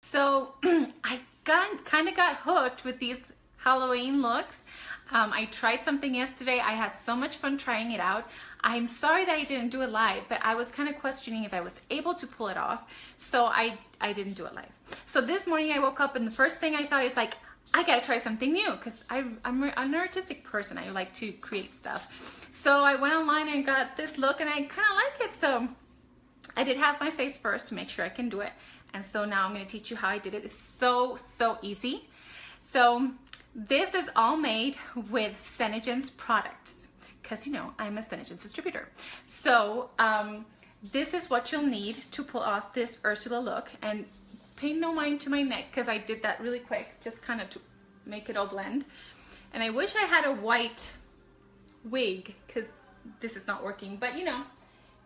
So I kind of got hooked with these Halloween looks. I tried something yesterday. I had so much fun trying it out. I'm sorry that I didn't do it live, but I was kind of questioning if I was able to pull it off, so I didn't do it live. So this morning I woke up and the first thing I thought is like, I gotta try something new, because I'm an artistic person. I like to create stuff. So I went online and got this look and I kind of like it. So I did have my face first to make sure I can do it. And so now I'm going to teach you how I did it. It's so easy. So this is all made with SeneGence products, because you know I'm a SeneGence distributor. So this is what you'll need to pull off this Ursula look. And pay no mind to my neck, because I did that really quick, just kind of to make it all blend. And I wish I had a white wig, because this is not working, but you know,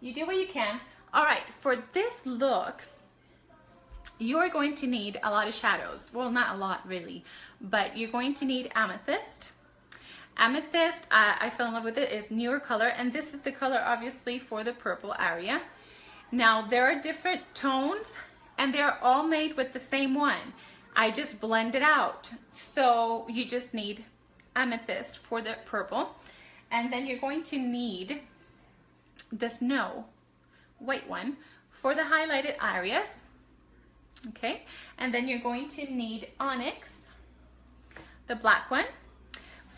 you do what you can. All right, for this look, you are going to need a lot of shadows. Well, not a lot really, but you're going to need amethyst. Amethyst, I fell in love with it, is newer color, and this is the color obviously for the purple area. Now there are different tones and they're all made with the same one. I just blend it out. So you just need amethyst for the purple, and then you're going to need the snow white one for the highlighted areas. Okay, and then you're going to need onyx, the black one,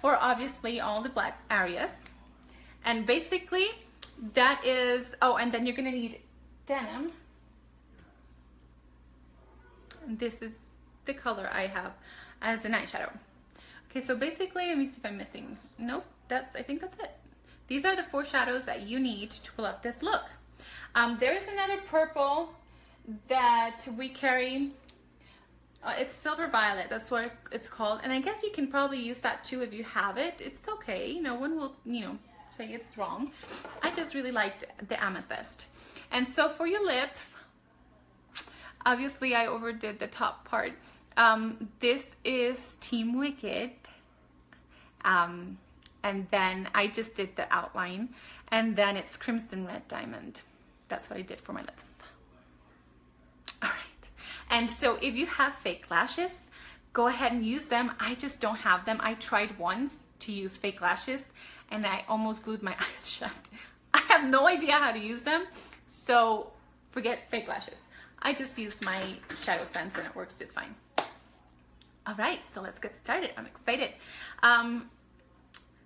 for obviously all the black areas. And basically that is, oh, and then you're going to need denim. And this is the color I have as an eyeshadow. Okay, so basically, let me see if I'm missing. Nope, I think that's it. These are the 4 shadows that you need to pull up this look. There is another purple that we carry. It's silver violet, that's what it's called. And I guess you can probably use that too if you have it. It's okay, no one will, you know, say it's wrong. I just really liked the amethyst. And so for your lips, obviously I overdid the top part. This is Team Wicked. And then I just did the outline. And then it's Crimson Red Diamond. That's what I did for my lips. All right. And so if you have fake lashes, go ahead and use them. I just don't have them. I tried once to use fake lashes and I almost glued my eyes shut. I have no idea how to use them. So forget fake lashes. I just use my Shadow Sense and it works just fine. All right, so let's get started. I'm excited.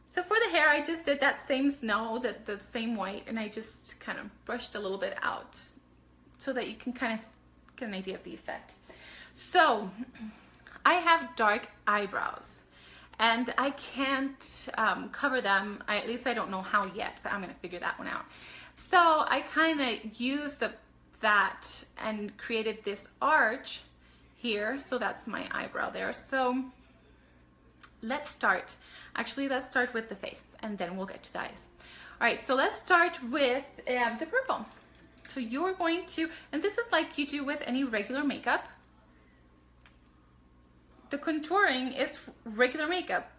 So for the hair, I just did that same snow, the same white, and I just kind of brushed a little bit out so that you can kind of get an idea of the effect. So I have dark eyebrows and I can't cover them. At least I don't know how yet, but I'm gonna figure that one out. So I kind of used that and created this arch here. So that's my eyebrow there. So let's start. Actually, let's start with the face and then we'll get to the eyes. All right, so let's start with the purple. So you're going to, and this is like you do with any regular makeup. The contouring is regular makeup.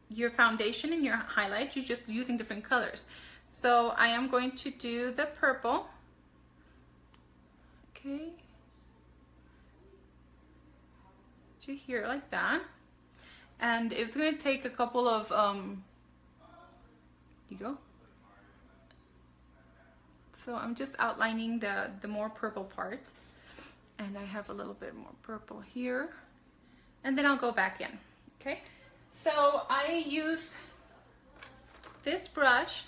Your foundation and your highlight, you're just using different colors. So I am going to do the purple. Okay. To here like that. And it's going to take a couple of, you go. So I'm just outlining the more purple parts. And I have a little bit more purple here. And then I'll go back in, okay? So I use this brush.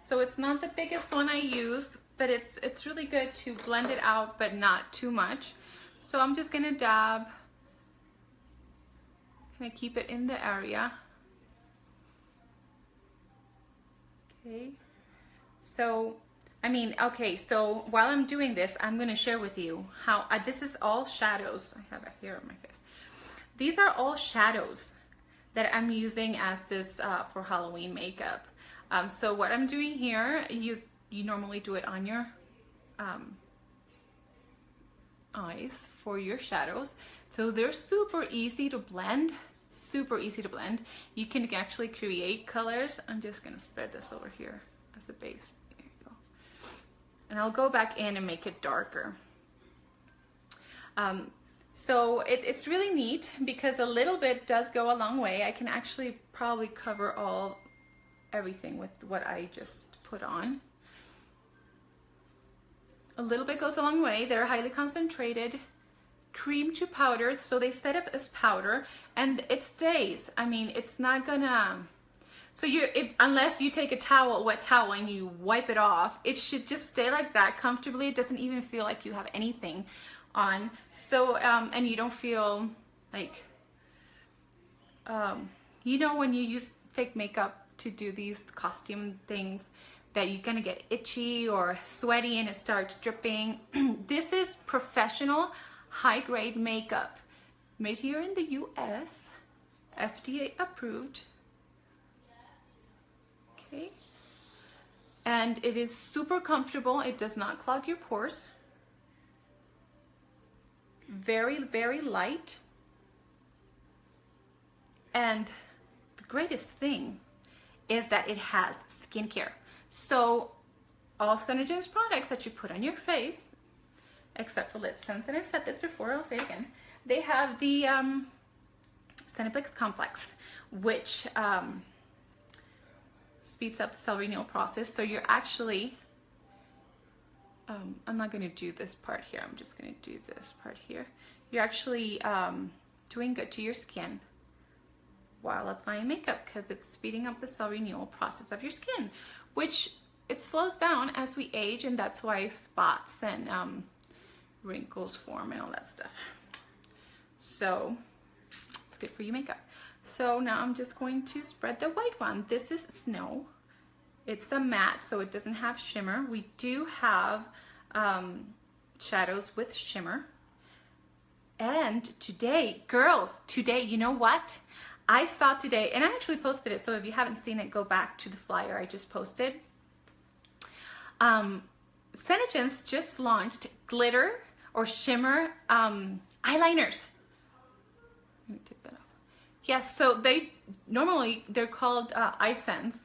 So it's not the biggest one I use, but it's really good to blend it out, but not too much. So I'm just gonna dab, kind of keep it in the area. Okay, so, I mean, okay, so while I'm doing this, I'm gonna share with you how, this is all shadows. I have a hair on my face. These are all shadows that I'm using as this for Halloween makeup. So what I'm doing here, you normally do it on your eyes for your shadows. So they're super easy to blend, super easy to blend. You can actually create colors. I'm just gonna spread this over here as a base. There you go. And I'll go back in and make it darker. So it's really neat because a little bit does go a long way. I can actually probably cover everything with what I just put on. A little bit goes a long way. They're highly concentrated, cream to powder, so they set up as powder and it stays. I mean, it's not gonna, so unless you take a wet towel and you wipe it off, it should just stay like that comfortably. It doesn't even feel like you have anything on. So and you don't feel like you know, when you use fake makeup to do these costume things, that you're gonna get itchy or sweaty and it starts dripping. This is professional high-grade makeup made here in the US, FDA approved. Okay, and it is super comfortable. It does not clog your pores. Very, very light. And the greatest thing is that it has skincare. So all SeneGence products that you put on your face, except for LipSense, and I've said this before, I'll say it again, they have the SeneGence complex, which speeds up the cell renewal process. So you're actually, I'm not going to do this part here, I'm just going to do this part here. You're actually doing good to your skin while applying makeup because it's speeding up the cell renewal process of your skin, which it slows down as we age, and that's why spots and wrinkles form and all that stuff. So it's good for your makeup. So now I'm just going to spread the white one. This is Snow. It's a matte, so it doesn't have shimmer. We do have shadows with shimmer. And today, girls, today, you know what? I saw today, and I actually posted it, so if you haven't seen it, go back to the flyer I just posted. SeneGence just launched glitter or shimmer eyeliners. Let me take that off. Yes, so they're called LipSense.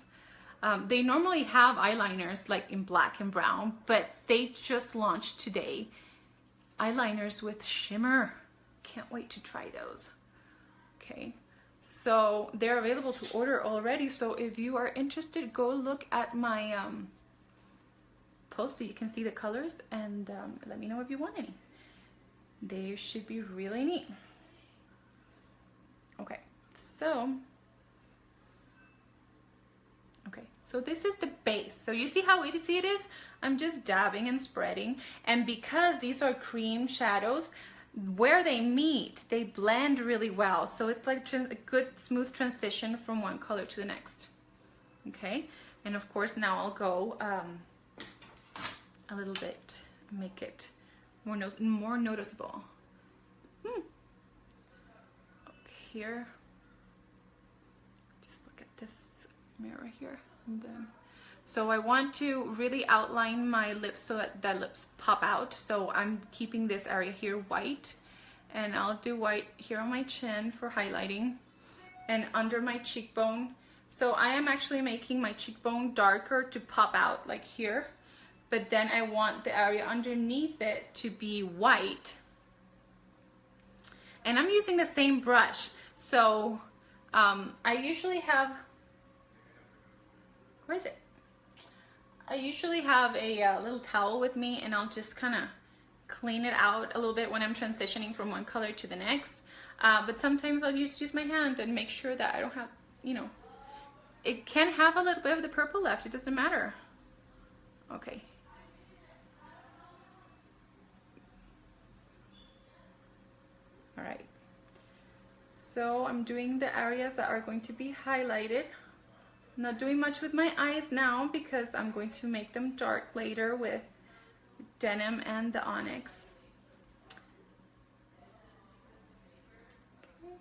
They normally have eyeliners like in black and brown, but they just launched today eyeliners with shimmer. Can't wait to try those. Okay, so they're available to order already. So if you are interested, go look at my post so you can see the colors, and let me know if you want any. They should be really neat. Okay, so this is the base. So you see how easy it is? I'm just dabbing and spreading, and because these are cream shadows, where they meet, they blend really well. So it's like a good smooth transition from one color to the next. Okay, and of course now I'll go a little bit, make it more noticeable. Okay, here, just look at this mirror here, and then so I want to really outline my lips so that the lips pop out. So I'm keeping this area here white, and I'll do white here on my chin for highlighting and under my cheekbone. So I am actually making my cheekbone darker to pop out like here, but then I want the area underneath it to be white. And I'm using the same brush. So I usually have, where is it? I usually have a little towel with me, and I'll just kind of clean it out a little bit when I'm transitioning from one color to the next. But sometimes I'll just use my hand and make sure that I don't have, you know, it can have a little bit of the purple left, it doesn't matter. Okay. All right. So I'm doing the areas that are going to be highlighted. I'm not doing much with my eyes now because I'm going to make them dark later with denim and the onyx. Okay.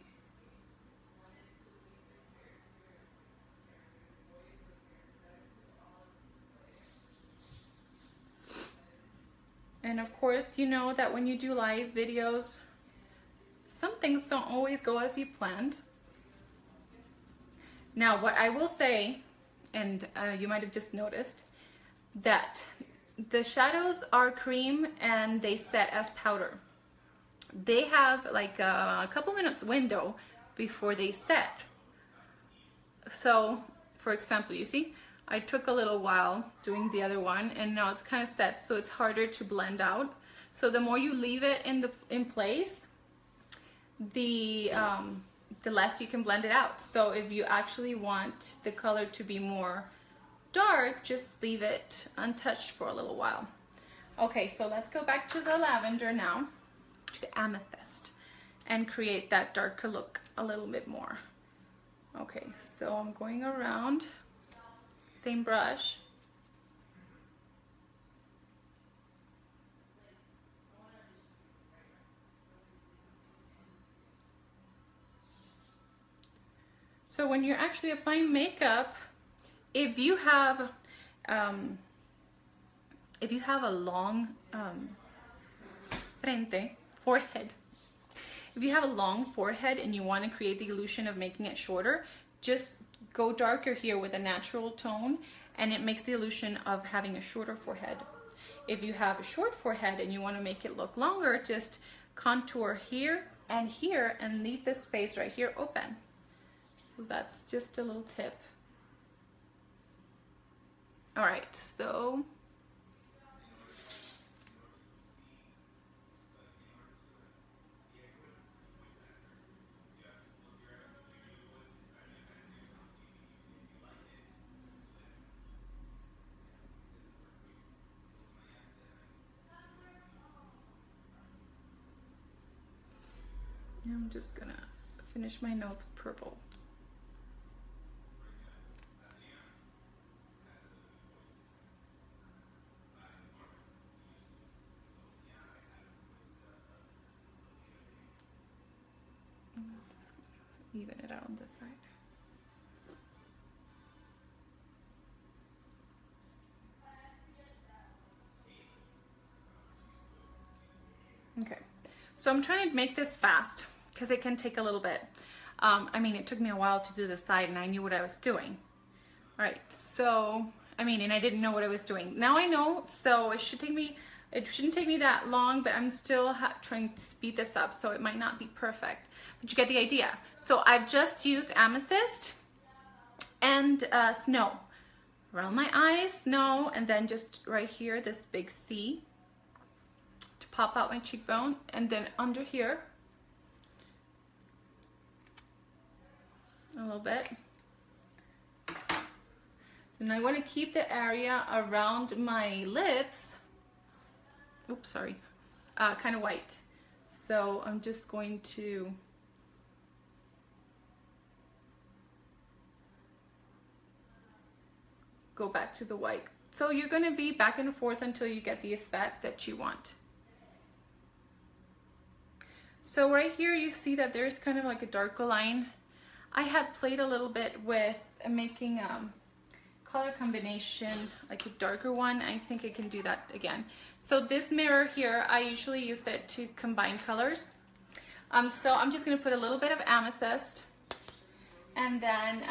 And of course, you know that when you do live videos, some things don't always go as you planned. Now, what I will say, and you might have just noticed, that the shadows are cream and they set as powder. they have like a couple minutes window before they set. So for example, you see, I took a little while doing the other one and now it's kind of set, so it's harder to blend out. So the more you leave it in place, the less you can blend it out. So if you actually want the color to be more dark, just leave it untouched for a little while. Okay, so let's go back to the lavender now, to amethyst, and create that darker look a little bit more. Okay, so I'm going around, same brush. So when you're actually applying makeup, if you have a long forehead, if you have a long forehead and you want to create the illusion of making it shorter, just go darker here with a natural tone and it makes the illusion of having a shorter forehead. If you have a short forehead and you want to make it look longer, just contour here and leave this space right here open. So that's just a little tip. All right, so I'm just gonna finish my nose purple. Even it out on this side. Okay, so I'm trying to make this fast because it can take a little bit. I mean, it took me a while to do the side and I knew what I was doing. All right, so, and I didn't know what I was doing. Now I know, so it shouldn't take me that long, but I'm still trying to speed this up, so it might not be perfect, but you get the idea. So I've just used amethyst and snow. Around my eyes, snow, and then just right here, this big C to pop out my cheekbone, and then under here, a little bit. So now I want to keep the area around my lips, oops, sorry, kind of white. So I'm just going to go back to the white. So you're going to be back and forth until you get the effect that you want. So right here you see that there's kind of like a darker line. I had played a little bit with making color combination, like a darker one. I think I can do that again. So this mirror here, I usually use it to combine colors. So I'm just going to put a little bit of amethyst, and then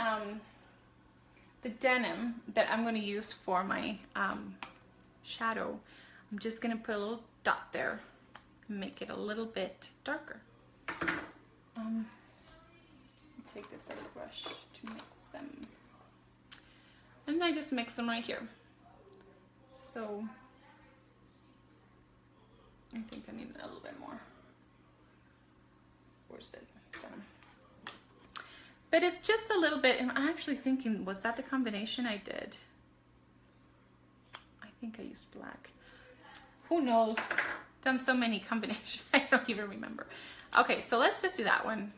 the denim that I'm going to use for my shadow, I'm just going to put a little dot there and make it a little bit darker. Take this other brush to mix them. And I just mix them right here. So I think I need a little bit more. Where's it? But it's just a little bit, and I'm actually thinking, was that the combination I did? I think I used black. Who knows? Done so many combinations, I don't even remember. Okay, so let's just do that one.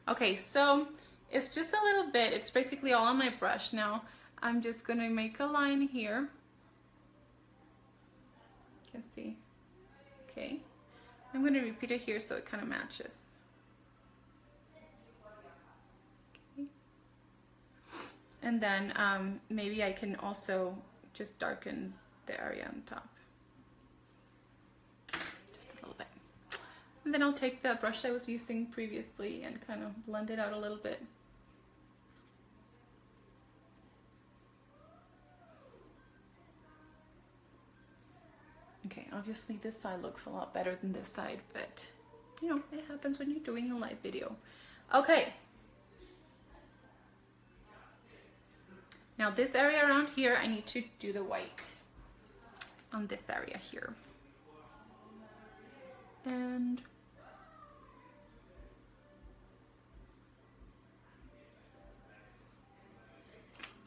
Okay, so it's just a little bit, it's basically all on my brush now. I'm just gonna make a line here. You can see. Okay. I'm gonna repeat it here so it kind of matches. Okay. And then maybe I can also just darken the area on top. Just a little bit. And then I'll take the brush I was using previously and kind of blend it out a little bit. Okay, obviously this side looks a lot better than this side, but happens when you're doing a live video. Okay. Now this area around here, I need to do the white on this area here. And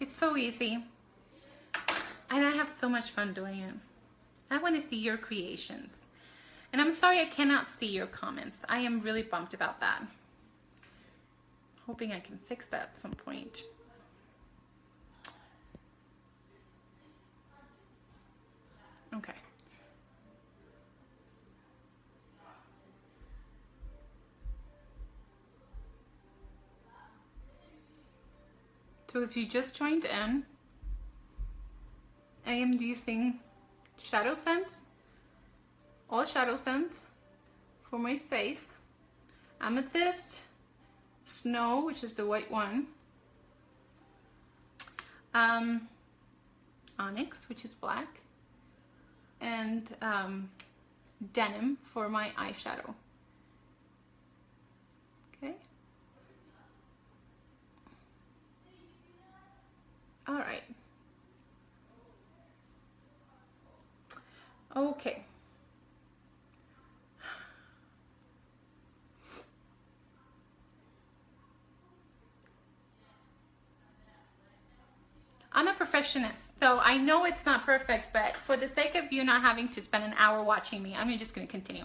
it's so easy. And I have so much fun doing it. I want to see your creations. And I'm sorry I cannot see your comments. I am really bummed about that. Hoping I can fix that at some point. Okay. So if you just joined in, I am using SeneGence, all SeneGence for my face. Amethyst, Snow, which is the white one. Onyx, which is black. And Denim for my eyeshadow. Okay. All right. Okay. I'm a perfectionist, so I know it's not perfect, but for the sake of you not having to spend an hour watching me, I'm just going to continue.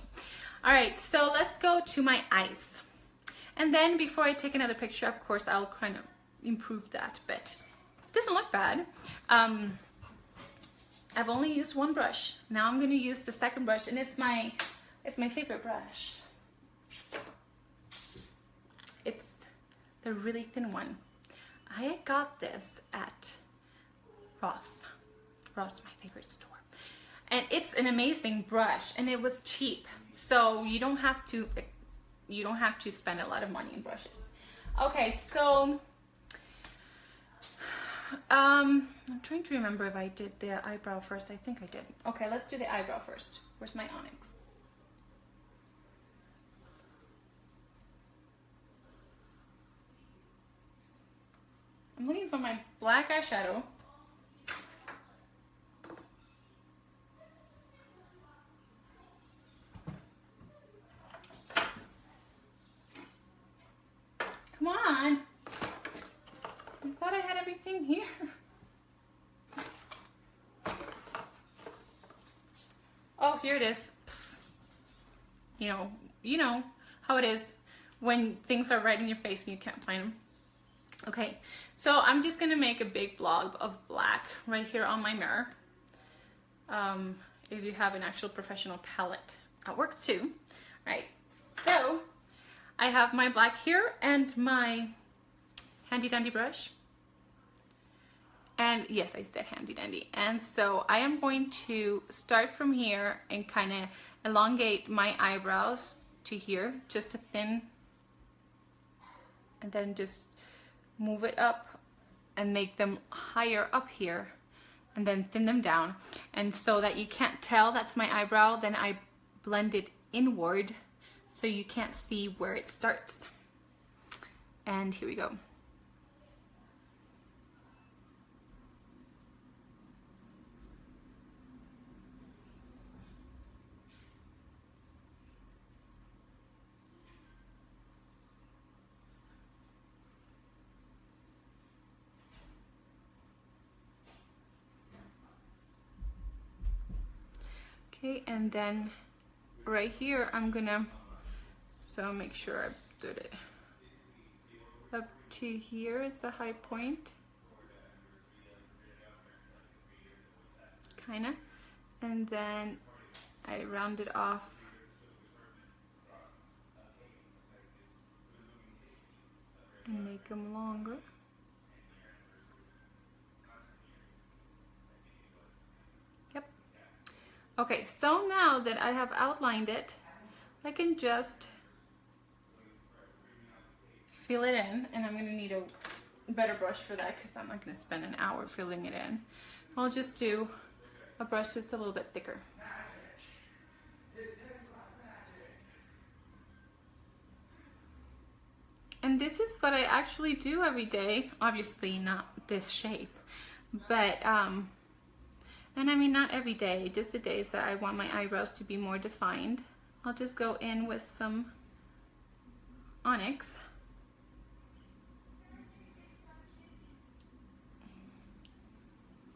All right, so let's go to my eyes. And then before I take another picture, of course, I'll kind of improve that, but it doesn't look bad. I've only used one brush. Now I'm going to use the second brush, and it's my favorite brush. It's the really thin one. I got this at Ross, my favorite store, and it's an amazing brush, and it was cheap, so you don't have to spend a lot of money in brushes. Okay, so I'm trying to remember if I did the eyebrow first. I think I did. Okay, let's do the eyebrow first. Where's my onyx? I'm looking for my black eyeshadow. Come on. I thought I had everything here. Oh, here it is. You know how it is when things are right in your face and you can't find them. Okay, so I'm just gonna make a big blob of black right here on my mirror. If you have an actual professional palette, that works too. All right, so I have my black here and my handy dandy brush. And yes, I said handy dandy. And so I am going to start from here and kind of elongate my eyebrows to here, just a thin, and then just move it up and make them higher up here, and then thin them down. And so that you can't tell that's my eyebrow, then I blend it inward so you can't see where it starts. And here we go. Okay, and then right here I'm gonna, so make sure I did it up to here is the high point, kinda, and then I round it off and make them longer. Okay, so now that I have outlined it, I can just fill it in, and I'm gonna need a better brush for that because I'm not gonna spend an hour filling it in. I'll just do a brush that's a little bit thicker. And this is what I actually do every day. Obviously not this shape, but and I mean not every day, just the days that I want my eyebrows to be more defined. I'll just go in with some onyx.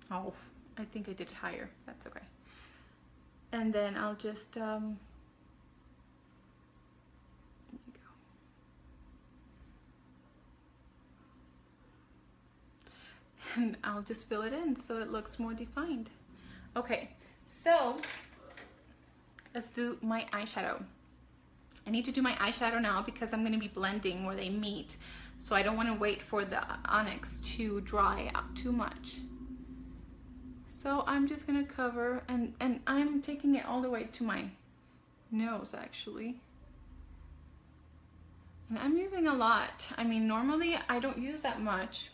Oh, I think I did it higher. That's okay. And then I'll just there you go. And I'll just fill it in so it looks more defined. Okay, so let's do my eyeshadow. I need to do my eyeshadow now because I'm going to be blending where they meet, so I don't want to wait for the onyx to dry out too much. So I'm just going to cover, and I'm taking it all the way to my nose actually. And I'm using a lot. I mean, normally I don't use that much.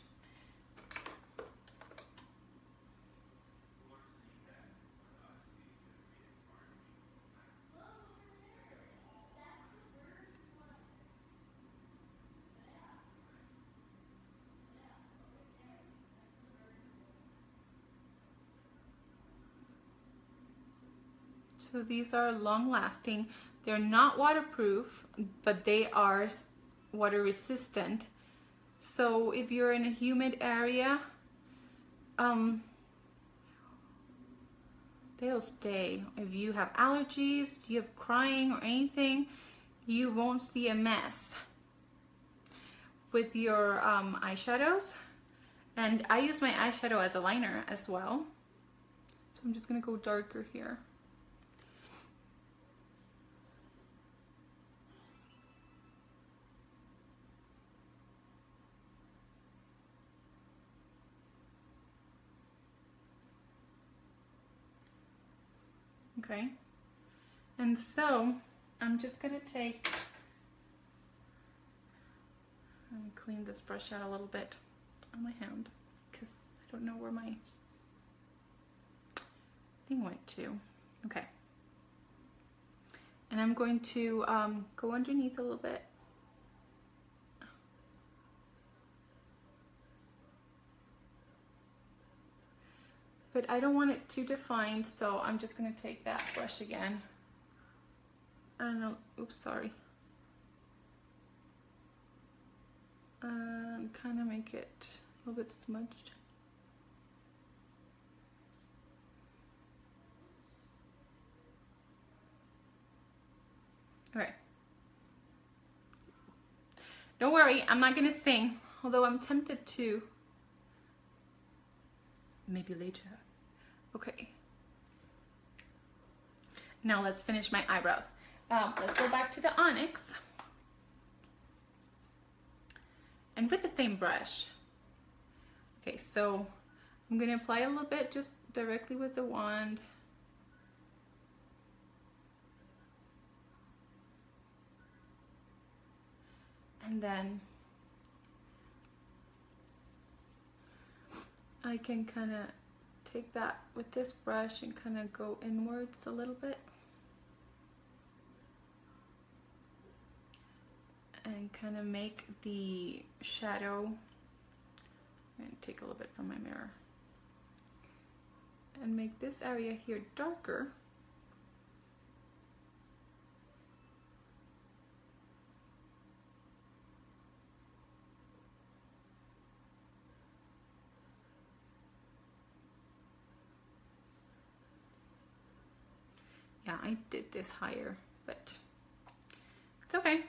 So these are long lasting. They're not waterproof, but they are water resistant. So if you're in a humid area, they'll stay. If you have allergies, you have crying or anything, you won't see a mess with your eyeshadows. And I use my eyeshadow as a liner as well. So I'm just gonna go darker here. Okay, and so I'm just gonna take, let me clean this brush out a little bit on my hand because I don't know where my thing went to. Okay, and I'm going to go underneath a little bit. But I don't want it too defined, so I'm just going to take that brush again. And oops, sorry. Kind of make it a little bit smudged. Okay. Don't worry, I'm not going to sing, although I'm tempted to. Maybe later. Okay. Now let's finish my eyebrows. Let's go back to the onyx. And with the same brush. Okay, so I'm going to apply a little bit just directly with the wand. And then I can kind of take that with this brush and kind of go inwards a little bit. And kind of make the shadow, I'm going to take a little bit from my mirror, and make this area here darker. Yeah, I did this higher, but it's okay.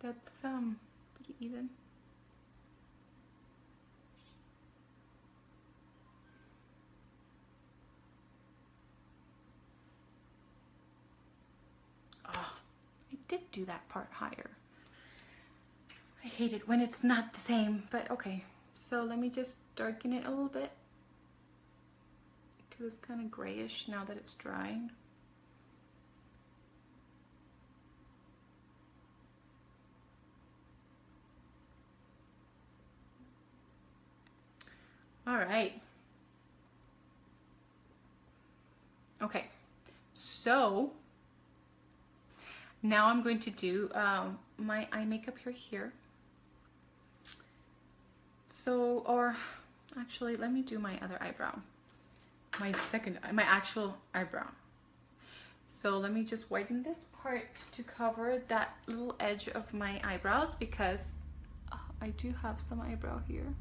That's pretty even. Oh, I did do that part higher. I hate it when it's not the same, but okay. So let me just darken it a little bit to this kind of grayish now that it's drying. All right. Okay, so now I'm going to do my eye makeup here. So, or actually, let me do my other eyebrow. My actual eyebrow. So let me just whiten this part to cover that little edge of my eyebrows because I do have some eyebrow here.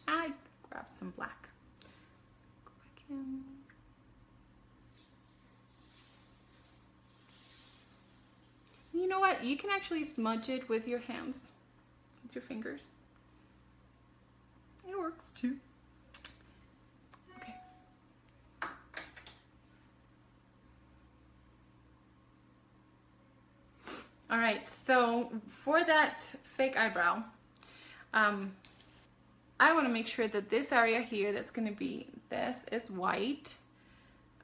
I grabbed some black. Go back in. You know what? You can actually smudge it with your hands, with your fingers. It works too. Okay. All right, so for that fake eyebrow, I want to make sure that this area here that's going to be this is white,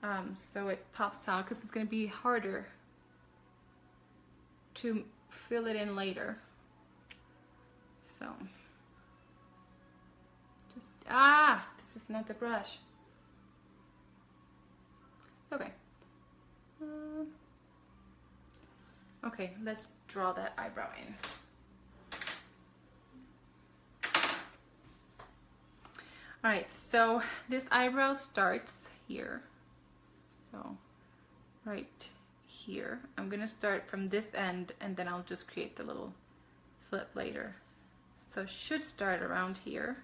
so it pops out because it's going to be harder to fill it in later. So just this is not the brush. It's okay. Okay, let's draw that eyebrow in. All right, so this eyebrow starts here. So right here. I'm gonna start from this end and then I'll just create the little flip later. So it should start around here.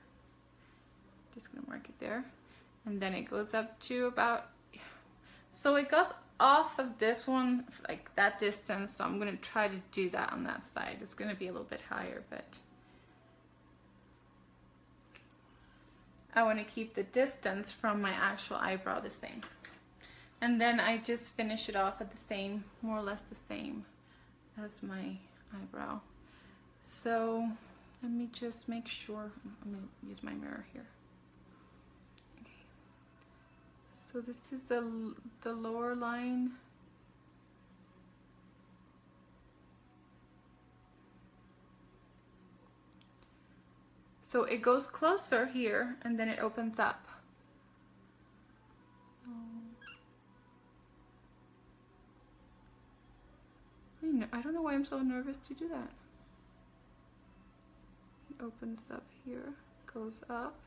Just gonna mark it there. And then it goes up to about, so it goes off of this one, like that distance. So I'm gonna try to do that on that side. It's gonna be a little bit higher, but I want to keep the distance from my actual eyebrow the same. And then I just finish it off at the same, more or less the same as my eyebrow. So let me just make sure, I'm going to use my mirror here. Okay. So this is the lower line. So it goes closer here and then it opens up. So, I don't know why I'm so nervous to do that. It opens up here, goes up,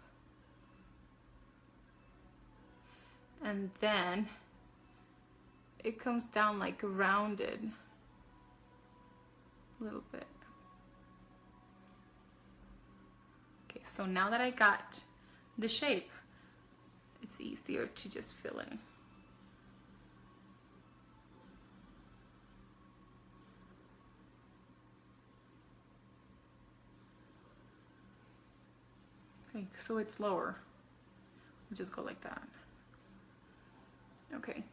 and then it comes down like rounded a little bit. Okay, so now that I got the shape, it's easier to just fill in. Okay, so it's lower. We'll just go like that. Okay.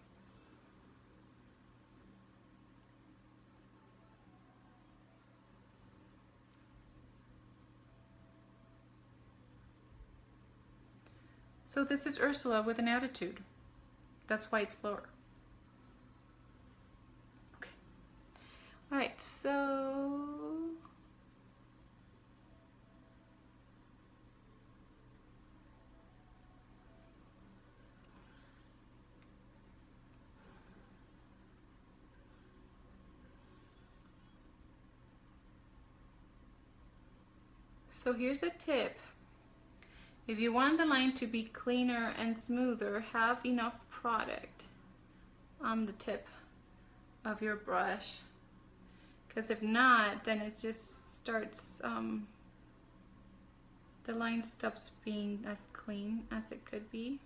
So this is Ursula with an attitude. That's why it's lower. Okay. All right, so here's a tip. If you want the line to be cleaner and smoother, have enough product on the tip of your brush. Because if not, then it just starts, the line stops being as clean as it could be.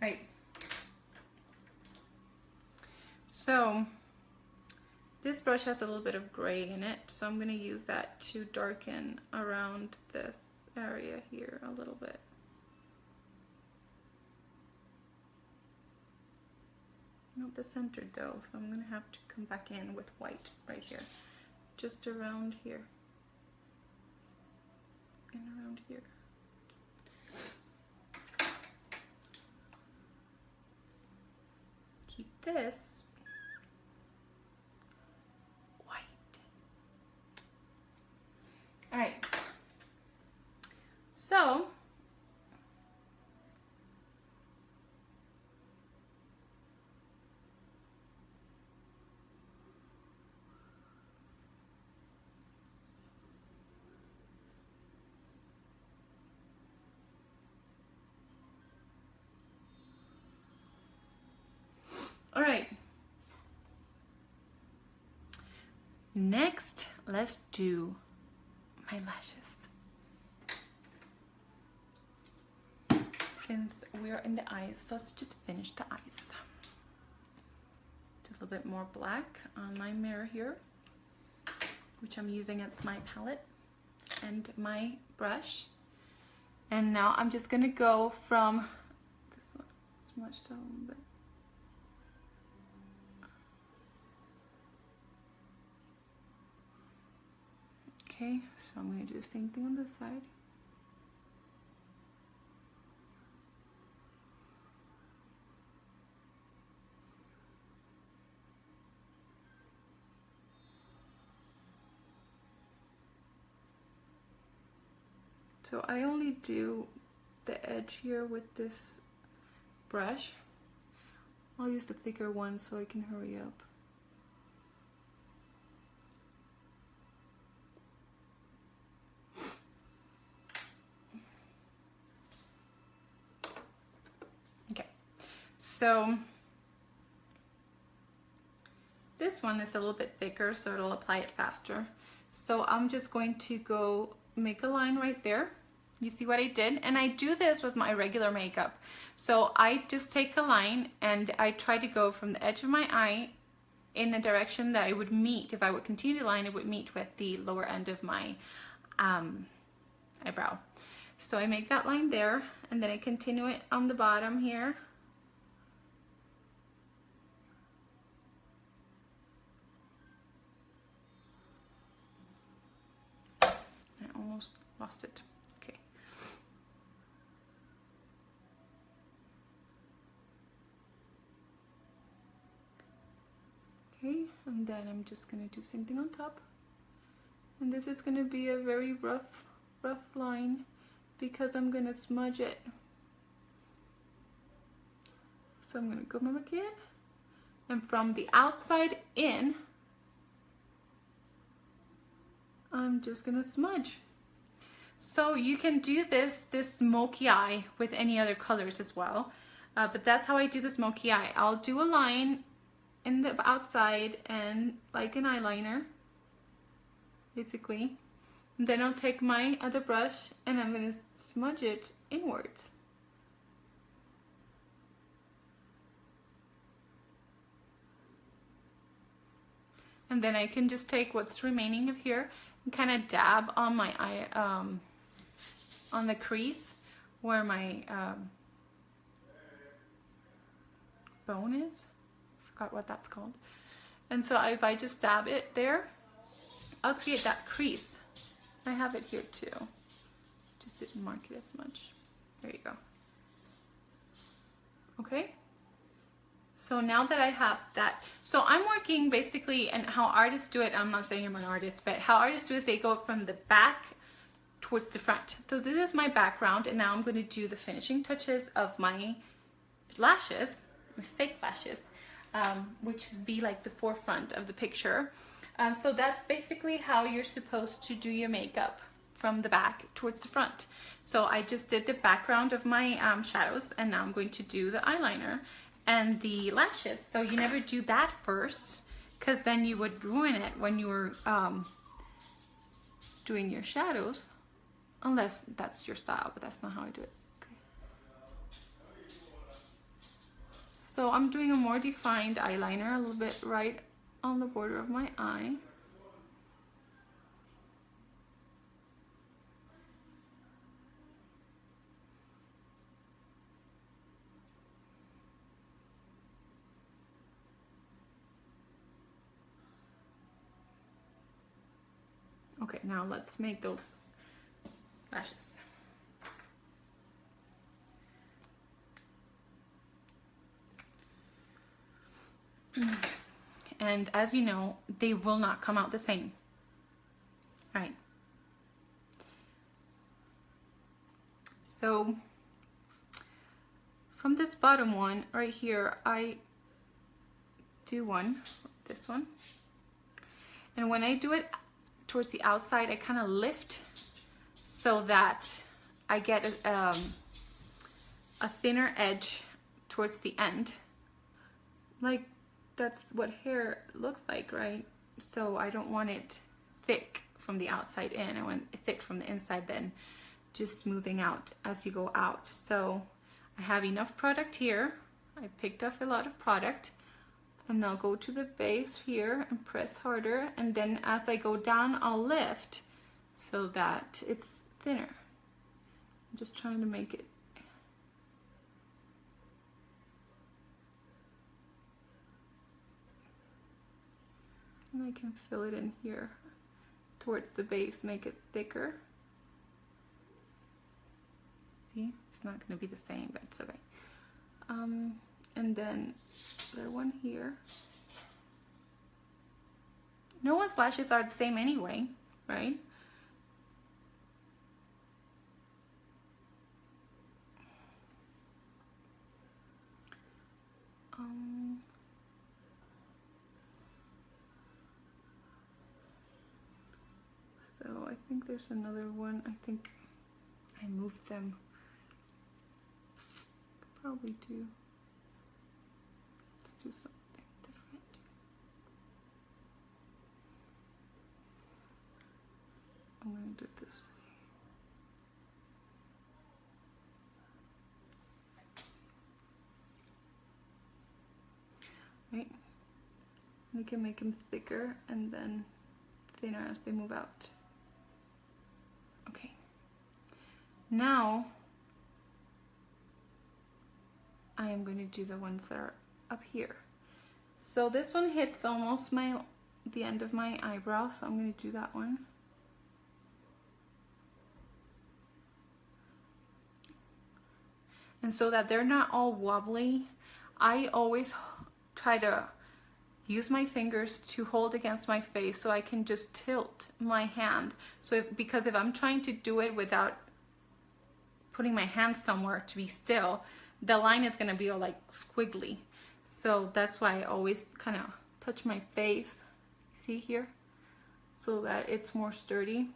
Right. So this brush has a little bit of gray in it, so I'm going to use that to darken around this area here a little bit. Not the center though, so I'm going to have to come back in with white right here, just around here and around here. Keep this white. All right, so all right. Next, let's do my lashes. Since we're in the eyes, let's just finish the eyes. Do a little bit more black on my mirror here, which I'm using as my palette and my brush. And now I'm just gonna go from this one, smudged a little bit. Okay, so I'm going to do the same thing on this side. So I only do the edge here with this brush. I'll use the thicker one so I can hurry up. So this one is a little bit thicker, so it'll apply it faster. So I'm just going to go make a line right there. You see what I did? And I do this with my regular makeup. So I just take a line and I try to go from the edge of my eye in a direction that I would meet. If I would continue the line, it would meet with the lower end of my eyebrow. So I make that line there, and then I continue it on the bottom here. I almost lost it. Okay. Okay, and then I'm just gonna do the same thing on top. And this is gonna be a very rough line because I'm gonna smudge it. So I'm gonna go back in, and from the outside in, I'm just gonna smudge. So you can do this smoky eye with any other colors as well, but that's how I do the smoky eye. I'll do a line in the outside and like an eyeliner, basically. And then I'll take my other brush and I'm gonna smudge it inwards. And then I can just take what's remaining of here and kind of dab on my eye, on the crease where my bone is. Forgot what that's called. And so if I just dab it there, I'll create that crease. I have it here too. Just didn't mark it as much. There you go. Okay. So now that I have that, so I'm working basically, and how artists do it, I'm not saying I'm an artist, but how artists do is they go from the back towards the front. So this is my background, and now I'm going to do the finishing touches of my lashes, my fake lashes, which would be like the forefront of the picture. So that's basically how you're supposed to do your makeup, from the back towards the front. So I just did the background of my shadows, and now I'm going to do the eyeliner and the lashes. So you never do that first, because then you would ruin it when you were doing your shadows, unless that's your style, but that's not how I do it. Okay. So I'm doing a more defined eyeliner, a little bit right on the border of my eye. Okay, now let's make those lashes. And as you know, they will not come out the same. All right. So from this bottom one right here, I do one, this one. And when I do it towards the outside, I kind of lift so that I get a thinner edge towards the end. Like, that's what hair looks like, right? So I don't want it thick from the outside in. I want it thick from the inside, then just smoothing out as you go out. So I have enough product here. I picked up a lot of product, and I'll go to the base here and press harder, and then as I go down, I'll lift so that it's thinner. I'm just trying to make it. And I can fill it in here towards the base, make it thicker. See, it's not going to be the same, but it's okay. And then the one here. No one's lashes are the same anyway, right? So I think there's another one. I think I moved them. Probably do. Let's do something different. I'm going to do it this way. Right? We can make them thicker and then thinner as they move out. Okay. Now I am going to do the ones that are up here. So this one hits almost the end of my eyebrow, so I'm going to do that one. And so that they're not all wobbly, I always try to use my fingers to hold against my face so I can just tilt my hand. So because if I'm trying to do it without putting my hand somewhere to be still, the line is going to be all like squiggly. So that's why I always kind of touch my face, see here, so that it's more sturdy.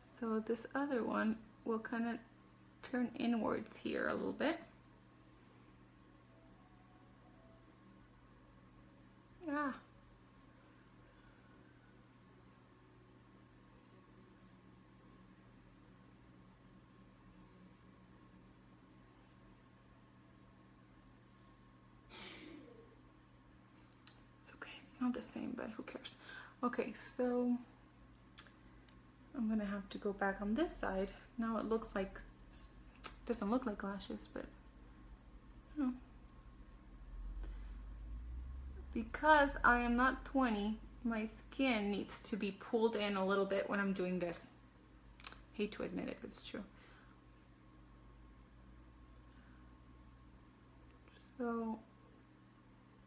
So this other one will kind of turn inwards here a little bit. Ah. It's okay, it's not the same, but who cares? Okay, so I'm gonna have to go back on this side. Now it looks like, doesn't look like lashes, but you know. Because I am not 20, my skin needs to be pulled in a little bit when I'm doing this. Hate to admit it, but it's true. So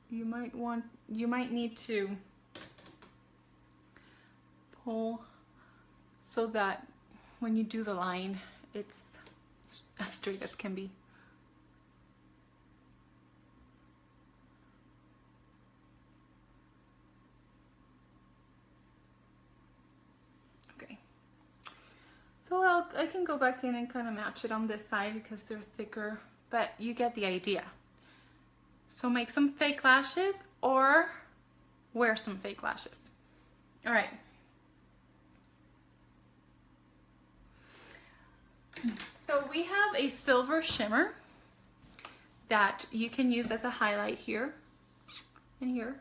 you might need to pull so that when you do the line, it's as straight as can be. So I can go back in and kind of match it on this side because they're thicker, but you get the idea. So make some fake lashes or wear some fake lashes. All right. So we have a silver shimmer that you can use as a highlight here and here.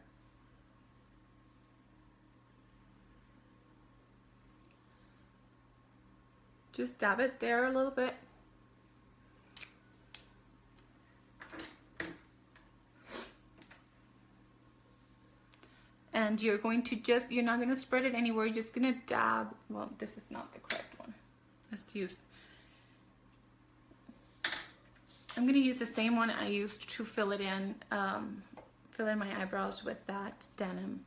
Just dab it there a little bit. And you're going to you're not going to spread it anywhere, you're just going to dab. Well, this is not the correct one. Let's use, I'm going to use the same one I used to fill in my eyebrows with that denim.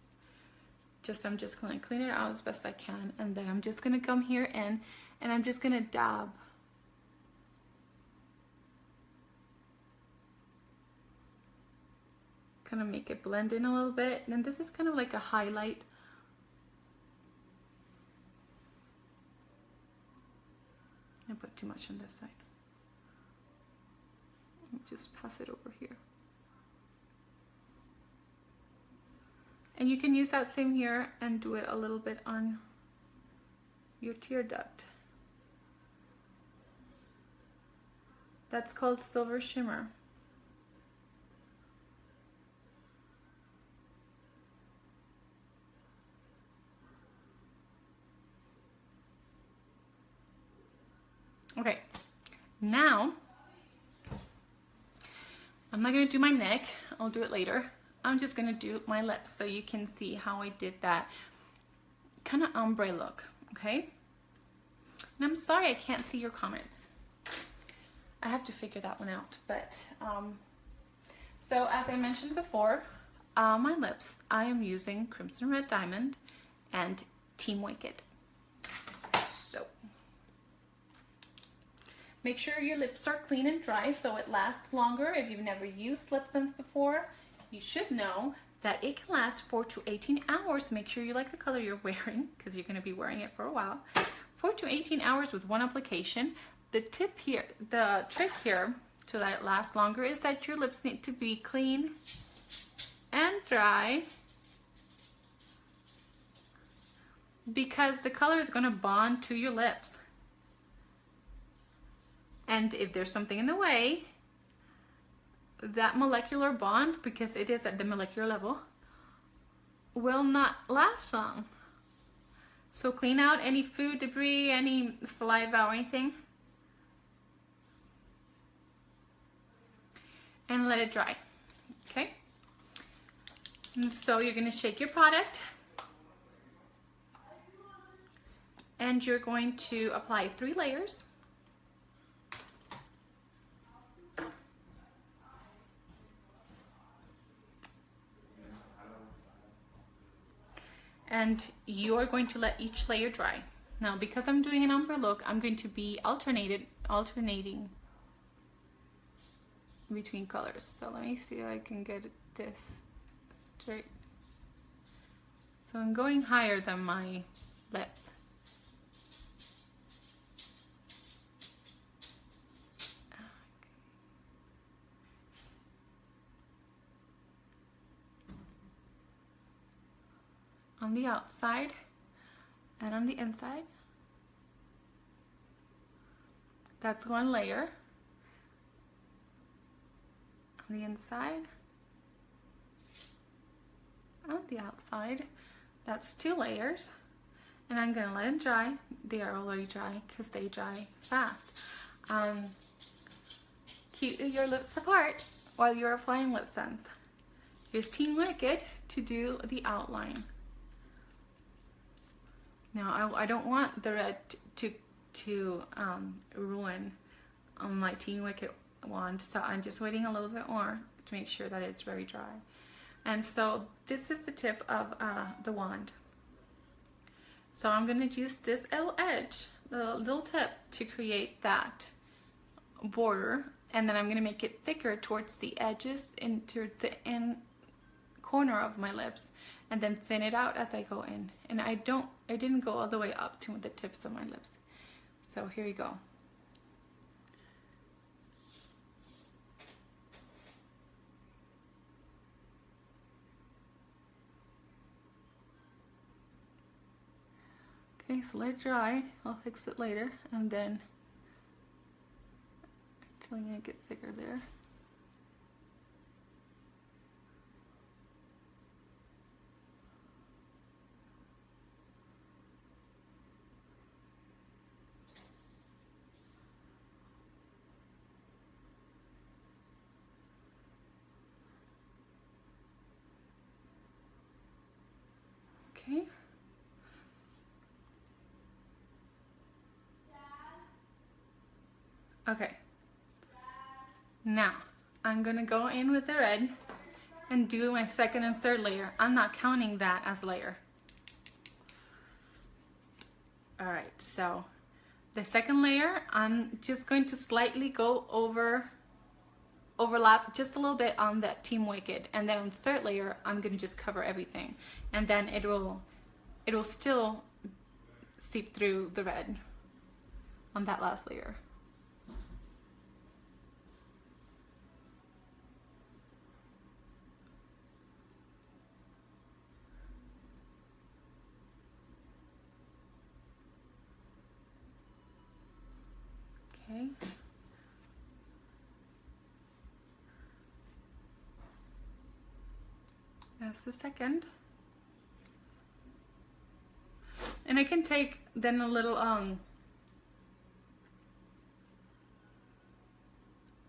I'm just going to clean it out as best I can, and then I'm just going to come here in and I'm just going to dab. Kind of make it blend in a little bit, and this is kind of like a highlight. I put too much on this side. Let me just pass it over here. And you can use that same here and do it a little bit on your tear duct. That's called Silver Shimmer. Okay, now I'm not going to do my neck, I'll do it later. I'm just going to do my lips so you can see how I did that kind of ombre look, okay? And I'm sorry I can't see your comments. I have to figure that one out, but so as I mentioned before, my lips, I am using Crimson Red Diamond and Team Wicked. So make sure your lips are clean and dry so it lasts longer. If you've never used LipSense before, you should know that it can last 4 to 18 hours. Make sure you like the color you're wearing, because you're going to be wearing it for a while. 4 to 18 hours with one application. The trick here so that it lasts longer is that your lips need to be clean and dry, because the color is going to bond to your lips. And if there's something in the way, that molecular bond, because it is at the molecular level, will not last long. So clean out any food debris, any saliva or anything, and let it dry, okay? And so you're gonna shake your product, and you're going to apply 3 layers. And you're going to let each layer dry. Now, because I'm doing an ombre look, I'm going to be alternating between colors. So let me see if I can get this straight. So I'm going higher than my lips. On the outside and on the inside. That's 1 layer. On the inside, on the outside, that's 2 layers. And I'm gonna let them dry. They are already dry because they dry fast. Keep your lips apart while you're applying LipSense. Here's Team Wicked to do the outline. Now, I don't want the red to ruin my Team Wicked wand, so I'm just waiting a little bit more to make sure that it's very dry. And so this is the tip of the wand. So I'm going to use this little edge, the little tip, to create that border, and then I'm going to make it thicker towards the edges into the corner of my lips, and then thin it out as I go in. And I didn't go all the way up to the tips of my lips. So here you go. Okay, so let it dry. I'll fix it later, and then actually I'm gonna get thicker there. Okay. Now, I'm gonna go in with the red and do my second and third layer. I'm not counting that as layer. All right, so the second layer, I'm just going to slightly go overlap just a little bit on that Team Wicked, and then on the third layer, I'm gonna just cover everything, and then it will still seep through the red on that last layer. Okay. That's the second. And I can take then a little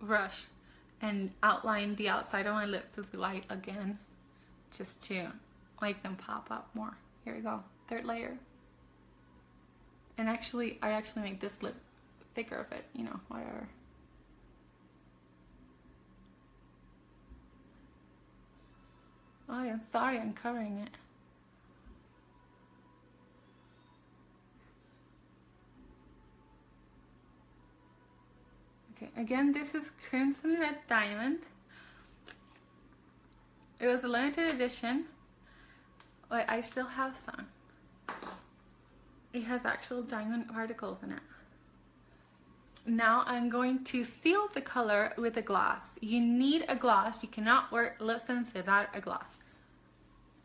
brush and outline the outside of my lips with the light again, just to make them pop up more. Here we go, third layer. And actually, I actually make this lip thicker of it, you know, whatever. Oh yeah, sorry, I'm covering it. Okay, again, this is Crimson Red Diamond. It was a limited edition, but I still have some. It has actual diamond particles in it. Now I'm going to seal the color with a gloss. You need a gloss. You cannot wear LipSense without a gloss.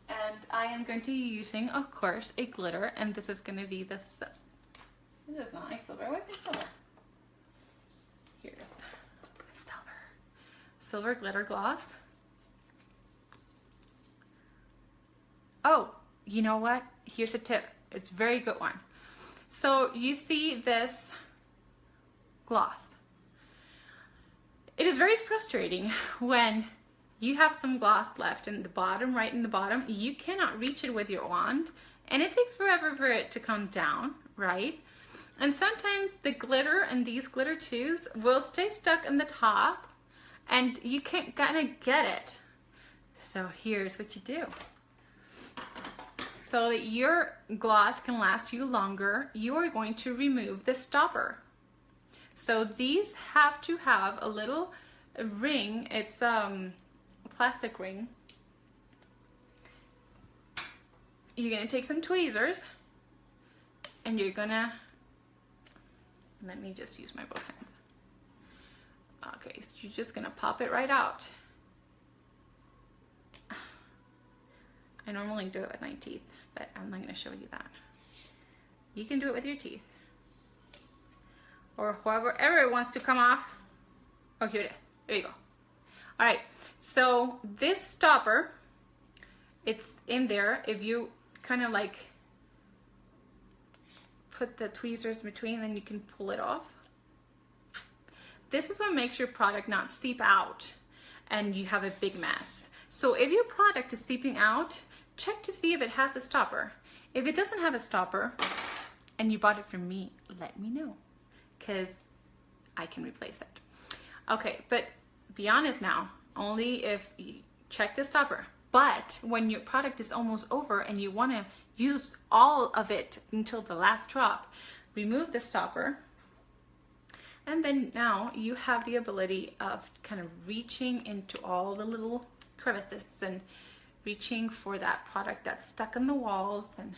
And I am going to be using, of course, a glitter, and this is going to be this. This is not my silver. Where's my silver? Here it is. Silver. Silver glitter gloss. Oh, you know what? Here's a tip. It's a very good one. So you see this gloss. It is very frustrating when you have some gloss left in the bottom, right in the bottom. You cannot reach it with your wand, and it takes forever for it to come down, right? And sometimes the glitter and these glitter tubes will stay stuck in the top, and you can't kind of get it. So here's what you do. So that your gloss can last you longer, you are going to remove the stopper. So these have to have a little ring. It's a plastic ring. You're gonna take some tweezers and you're gonna, let me just use my both hands. Okay, so you're just gonna pop it right out. I normally do it with my teeth, but I'm not gonna show you that. You can do it with your teeth, or whoever wants to come off. Oh, here it is. There you go. All right, so this stopper, it's in there. If you kind of like put the tweezers between, then you can pull it off. This is what makes your product not seep out and you have a big mess. So if your product is seeping out, check to see if it has a stopper. If it doesn't have a stopper and you bought it from me, let me know, because I can replace it. Okay, but be honest now, only if you check the stopper. But when your product is almost over and you want to use all of it until the last drop, remove the stopper. And then now you have the ability of kind of reaching into all the little crevices and reaching for that product that's stuck in the walls and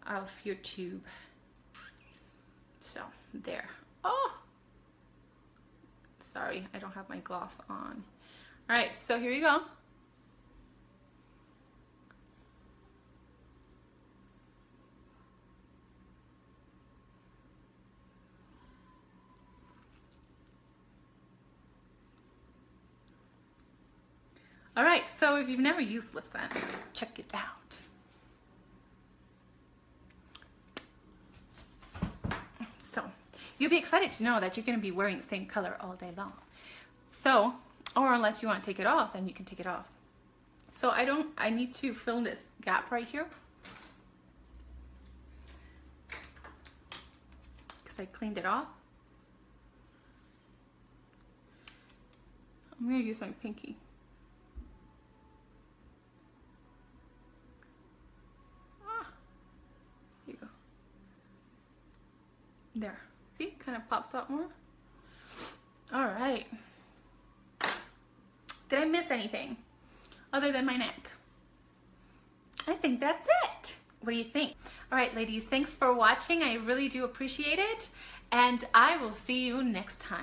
of your tube. So there. Oh, sorry, I don't have my gloss on. All right, so here you go. All right, so if you've never used LipSense, check it out. So you'll be excited to know that you're going to be wearing the same color all day long. So, or unless you want to take it off, then you can take it off. So I need to fill this gap right here, because I cleaned it off. I'm gonna use my pinky. Here you go. There. See? Kind of pops out more. All right. Did I miss anything other than my neck? I think that's it. What do you think? All right, ladies, thanks for watching. I really do appreciate it. And I will see you next time.